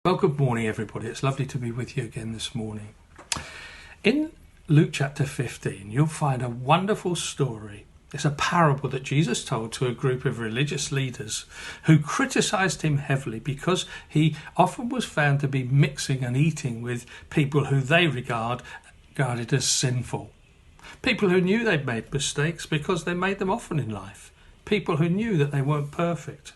Well, good morning, everybody. It's lovely to be with you again this morning. In Luke chapter 15, you'll find a wonderful story. It's a parable that Jesus told to a group of religious leaders who criticised him heavily because he often was found to be mixing and eating with people who they regarded as sinful. People who knew they'd made mistakes because they made them often in life. People who knew that they weren't perfect.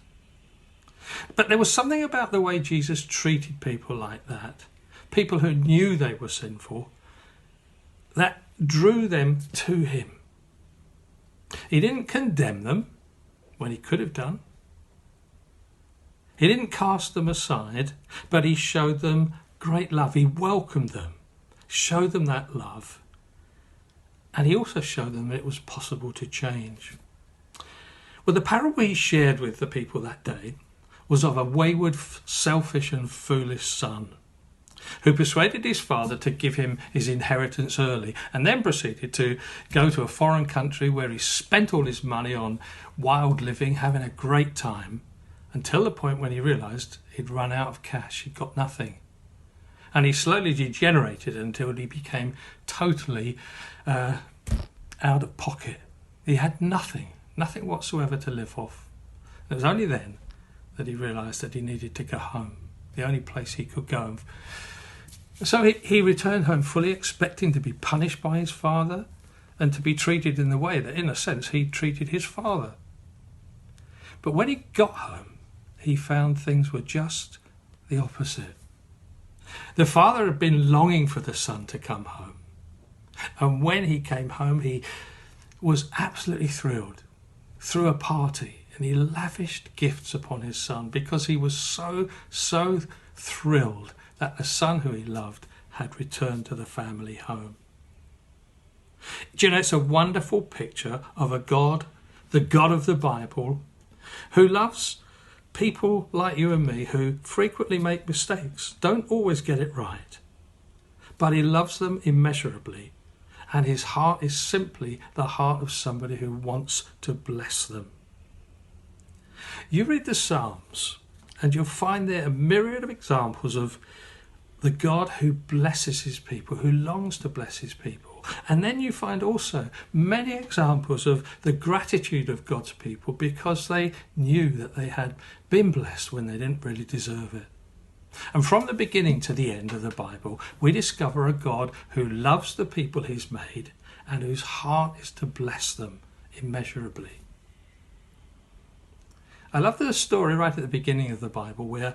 But there was something about the way Jesus treated people like that, people who knew they were sinful, that drew them to him. He didn't condemn them when he could have done. He didn't cast them aside, but he showed them great love. He welcomed them, showed them that love, and he also showed them that it was possible to change. Well, the parable he shared with the people that day was of a wayward, selfish and foolish son who persuaded his father to give him his inheritance early and then proceeded to go to a foreign country where he spent all his money on wild living, having a great time, until the point when he realised he'd run out of cash, he'd got nothing. And he slowly degenerated until he became totally out of pocket. He had nothing whatsoever to live off. It was only then that he realised that he needed to go home, the only place he could go. So he returned home fully expecting to be punished by his father and to be treated in the way that, in a sense, he treated his father. But when he got home, he found things were just the opposite. The father had been longing for the son to come home. And when he came home, he was absolutely thrilled, threw a party, and he lavished gifts upon his son because he was so thrilled that the son who he loved had returned to the family home. Do you know, it's a wonderful picture of a God, the God of the Bible, who loves people like you and me who frequently make mistakes, don't always get it right, but he loves them immeasurably, and his heart is simply the heart of somebody who wants to bless them. You read the Psalms and you'll find there a myriad of examples of the God who blesses his people, who longs to bless his people. And then you find also many examples of the gratitude of God's people because they knew that they had been blessed when they didn't really deserve it. And from the beginning to the end of the Bible, we discover a God who loves the people he's made and whose heart is to bless them immeasurably. I love the story right at the beginning of the Bible where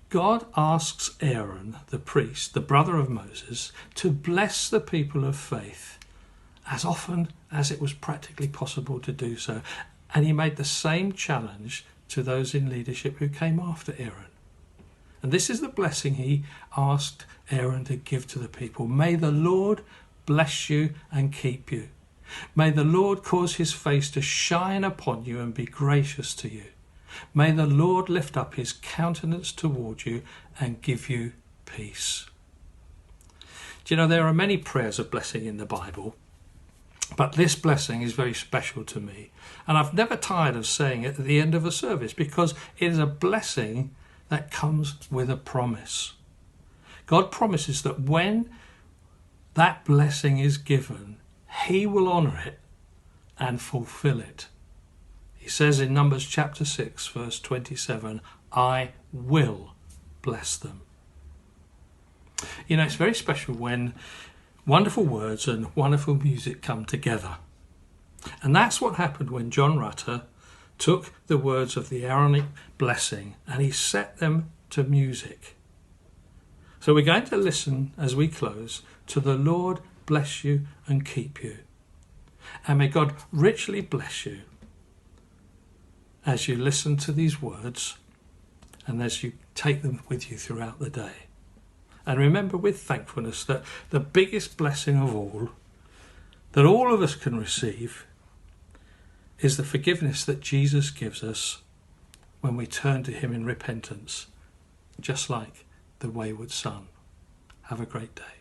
God asks Aaron, the priest, the brother of Moses, to bless the people of faith as often as it was practically possible to do so. And he made the same challenge to those in leadership who came after Aaron. And this is the blessing he asked Aaron to give to the people. May the Lord bless you and keep you. May the Lord cause his face to shine upon you and be gracious to you. May the Lord lift up his countenance toward you and give you peace. Do you know, there are many prayers of blessing in the Bible, but this blessing is very special to me. And I've never tired of saying it at the end of a service because it is a blessing that comes with a promise. God promises that when that blessing is given, he will honour it and fulfil it. He says in Numbers chapter 6, verse 27, I will bless them. You know, it's very special when wonderful words and wonderful music come together. And that's what happened when John Rutter took the words of the Aaronic blessing and he set them to music. So we're going to listen as we close to the Lord bless you and keep you. And may God richly bless you as you listen to these words and as you take them with you throughout the day. And remember with thankfulness that the biggest blessing of all, that all of us can receive, is the forgiveness that Jesus gives us when we turn to him in repentance, just like the wayward son. Have a great day.